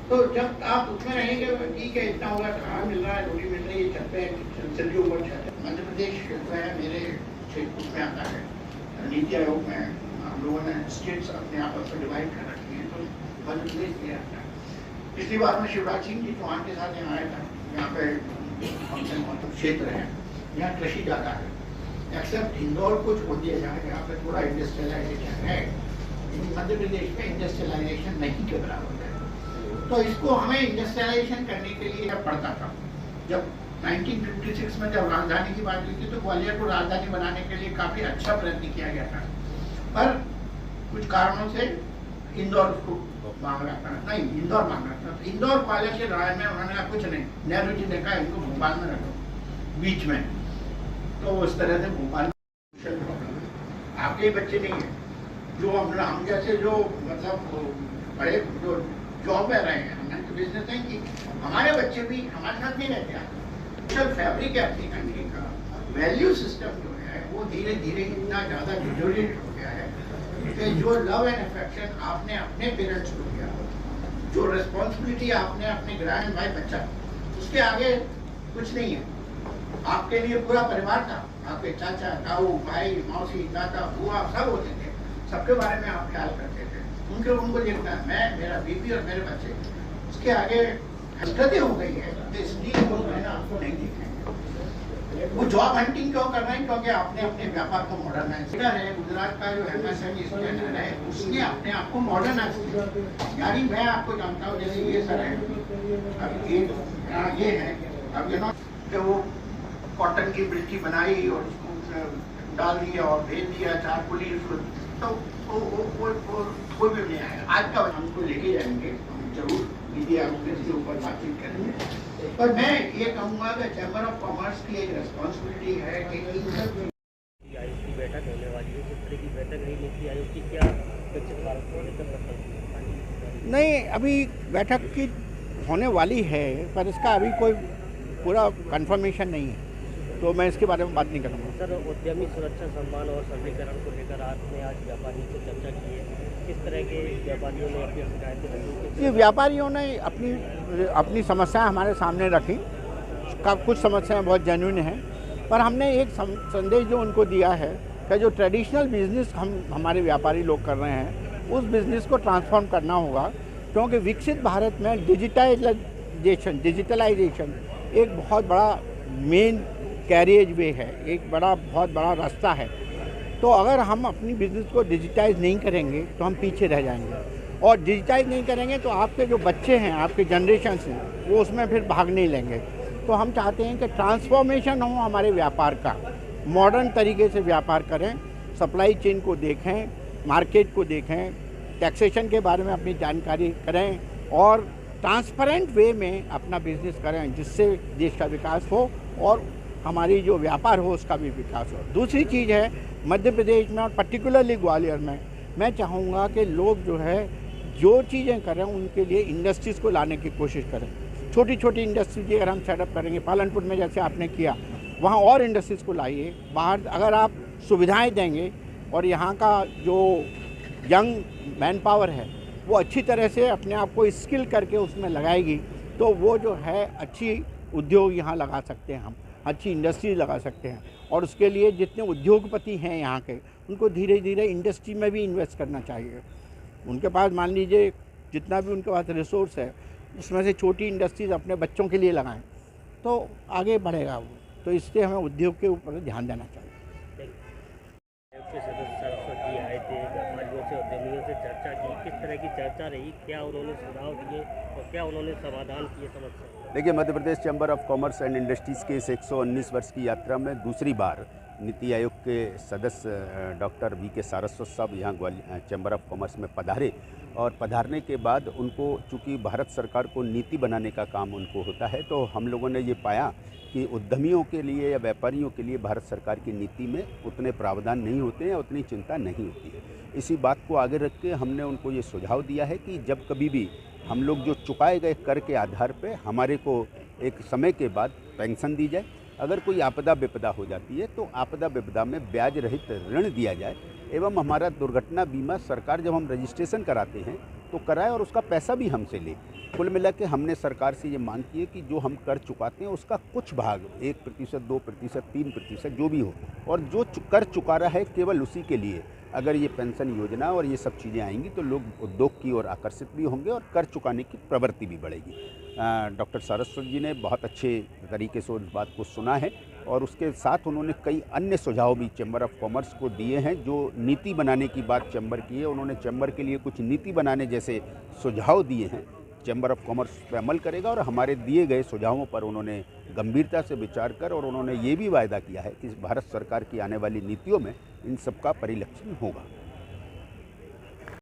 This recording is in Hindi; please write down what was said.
तो जब आप उसमें रहेंगे ठीक है, इतना होगा, खाना मिल रहा है, रोटी मिल रही है, छत पे चलती ऊपर छत है। मध्य प्रदेश जो है मेरे क्षेत्र उसमें आता है। नीति आयोग में हम लोगों ने स्टेट्स अपने आपस में डिवाइड कर रखी हैं, तो मध्य प्रदेश में आता है। पिछली बार मैं शिवराज सिंह जी चौहान के साथ यहाँ आया था। यहाँ पे मतलब क्षेत्र है, यहाँ कृषि ज़्यादा है, एक्सेप्ट इंदौर को छोड़ दिया जाए, यहाँ पे थोड़ा इंडस्ट्रियलाइजेशन है। मध्य प्रदेश में इंडस्ट्रियलाइजेशन नहीं के बराबर है। तो इसको हमें इंडस्ट्रियलाइजेशन करने के लिए पड़ता था। जब 1956 में जब राजधानी की बात हुई थी तो ग्वालियर को राजधानी बनाने के लिए काफी अच्छा प्रयत्न किया गया था, पर कुछ कारणों से इंदौर को मांग रहा था, नहीं इंदौर मांग रहा था। तो इंदौर ग्वालियर के लड़ाई में उन्होंने कहा कुछ नहीं, नेहरू जी ने कहा इनको भोपाल में रखो बीच में। तो उस तरह से भोपाल में आपके बच्चे नहीं है जो हम जैसे जो मतलब बड़े जो जॉब में रहे हैं, हमने तो बिजनेस है कि हमारे बच्चे भी हमारे साथ नहीं रहते हैं। सोशल फैब्रिक है अपनी कंट्री का, वैल्यू सिस्टम जो है वो धीरे धीरे इतना ज़्यादा डिटोरेट हो गया है कि जो लव एंड अफेक्शन आपने अपने पेरेंट्स को दिया, जो रिस्पॉन्सिबिलिटी आपने अपने ग्रैंड भाई बच्चा, उसके आगे कुछ नहीं है। आपके लिए पूरा परिवार था, आपके चाचा ताऊ भाई मौसी दादा बुआ सब होते थे, सबके बारे में आप ख्याल करते थे, उनको देखना है, मैं मेरा बीबी और मेरे बच्चे। उसके आगे हरकतें हो गई है, इसलिए वो मैंने आपको नहीं देखेंगे। वो जॉब हंटिंग क्यों कर रहे हैं? क्योंकि आपने अपने व्यापार को मॉडर्नाइज किया है। गुजरात का जो MSME स्कैनर है उसने अपने आप को मॉडर्नाइज किया। यानी मैं आपको जानता हूँ, जैसे ये सर है, अब ये है, अब ये कि वो कॉटन की बिल्टी बनाई और उसको डाल दिया और भेज दिया चारकुली, तो कोई भी नहीं आया। आज का हमको लेके जाएंगे, हम जरूर मीडिया के ऊपर बातचीत करेंगे। पर मैं ये कहूँगा कि चैम्बर ऑफ कॉमर्स की एक रिस्पॉन्सिबिलिटी है कि नीति आयोग की बैठक होने वाली है, किस तरह की बैठक रही नीति आयोग की, क्या विकसित भारत को लेकर? नहीं, अभी बैठक की होने वाली है, पर इसका अभी कोई पूरा कंफर्मेशन नहीं है, तो मैं इसके बारे में बात नहीं करूँगा। सर, उद्यमी सुरक्षा सम्मान और सरलीकरण को लेकर आपने आज व्यापारियों से चर्चा की है, किस तरह के व्यापारियों ने अपनी शिकायतें रखी? ये व्यापारियों ने अपनी समस्याएं हमारे सामने रखी। कुछ समस्याएं बहुत जेन्युइन हैं, पर हमने एक संदेश जो उनको दिया है कि जो ट्रेडिशनल बिजनेस हमारे व्यापारी लोग कर रहे हैं, उस बिज़नेस को ट्रांसफॉर्म करना होगा, क्योंकि विकसित भारत में डिजिटलाइजेशन एक बहुत बड़ा मेन कैरियज वे है, एक बहुत बड़ा रास्ता है। तो अगर हम अपनी बिज़नेस को डिजिटाइज नहीं करेंगे तो हम पीछे रह जाएंगे, और डिजिटाइज नहीं करेंगे तो आपके जो बच्चे हैं, आपके जनरेशन हैं, वो उसमें फिर भाग नहीं लेंगे। तो हम चाहते हैं कि ट्रांसफॉर्मेशन हो हमारे व्यापार का, मॉडर्न तरीके से व्यापार करें, सप्लाई चेन को देखें, मार्केट को देखें, टैक्सेशन के बारे में अपनी जानकारी करें और ट्रांसपेरेंट वे में अपना बिजनेस करें, जिससे देश का विकास हो और हमारी जो व्यापार हो उसका भी विकास हो। दूसरी चीज़ है, मध्य प्रदेश में और पर्टिकुलरली ग्वालियर में मैं चाहूँगा कि लोग जो है जो चीज़ें करें उनके लिए इंडस्ट्रीज़ को लाने की कोशिश करें। छोटी छोटी इंडस्ट्रीज अगर हम सेटअप करेंगे, पालनपुर में जैसे आपने किया, वहाँ और इंडस्ट्रीज़ को लाइए। बाहर अगर आप सुविधाएँ देंगे और यहाँ का जो यंग मैन पावर है वो अच्छी तरह से अपने आप को स्किल करके उसमें लगाएगी, तो वो जो है अच्छी उद्योग यहाँ लगा सकते हैं, हम अच्छी इंडस्ट्री लगा सकते हैं। और उसके लिए जितने उद्योगपति हैं यहाँ के, उनको धीरे धीरे इंडस्ट्री में भी इन्वेस्ट करना चाहिए। उनके पास मान लीजिए जितना भी उनके पास रिसोर्स है, उसमें से छोटी इंडस्ट्रीज अपने बच्चों के लिए लगाएं तो आगे बढ़ेगा वो। तो इससे हमें उद्योग के ऊपर ध्यान देना चाहिए। सरस्वती आए थे, व्यापारियों से उद्यमियों से चर्चा की, किस तरह की चर्चा रही, क्या उन्होंने सुझाव दिए और क्या उन्होंने समाधान किए समस्या? देखिए, Madhya Pradesh chamber of commerce and industries के इस 119 वर्ष की यात्रा में दूसरी बार नीति आयोग के सदस्य डॉक्टर VK सारस्वत साहब यहाँ चैम्बर ऑफ कॉमर्स में पधारे, और पधारने के बाद उनको, चूँकि भारत सरकार को नीति बनाने का काम उनको होता है, तो हम लोगों ने ये पाया कि उद्यमियों के लिए या व्यापारियों के लिए भारत सरकार की नीति में उतने प्रावधान नहीं होते हैं, उतनी चिंता नहीं होती है। इसी बात को आगे रख के हमने उनको ये सुझाव दिया है कि जब कभी भी हम लोग जो चुकाए गए कर के आधार पे हमारे को एक समय के बाद पेंशन दी जाए, अगर कोई आपदा विपदा हो जाती है तो आपदा विपदा में ब्याज रहित ऋण दिया जाए, एवं हमारा दुर्घटना बीमा सरकार जब हम रजिस्ट्रेशन कराते हैं तो कराए और उसका पैसा भी हमसे ले। कुल मिला के हमने सरकार से ये मांग की है कि जो हम कर चुकाते हैं उसका कुछ भाग 1%, 2%, 3% जो भी हो, और जो कर चुका रहा है केवल उसी के लिए अगर ये पेंशन योजना और ये सब चीज़ें आएंगी तो लोग उद्योग की ओर आकर्षित भी होंगे और कर चुकाने की प्रवृत्ति भी बढ़ेगी। डॉक्टर सारस्वत जी ने बहुत अच्छे तरीके से उस बात को सुना है और उसके साथ उन्होंने कई अन्य सुझाव भी चैम्बर ऑफ कॉमर्स को दिए हैं। जो नीति बनाने की बात चैम्बर की है, उन्होंने चैम्बर के लिए कुछ नीति बनाने जैसे सुझाव दिए हैं। चैम्बर ऑफ कॉमर्स पे अमल करेगा और हमारे दिए गए सुझावों पर उन्होंने गंभीरता से विचार कर और उन्होंने ये भी वायदा किया है कि भारत सरकार की आने वाली नीतियों में इन सब का परिलक्षण होगा।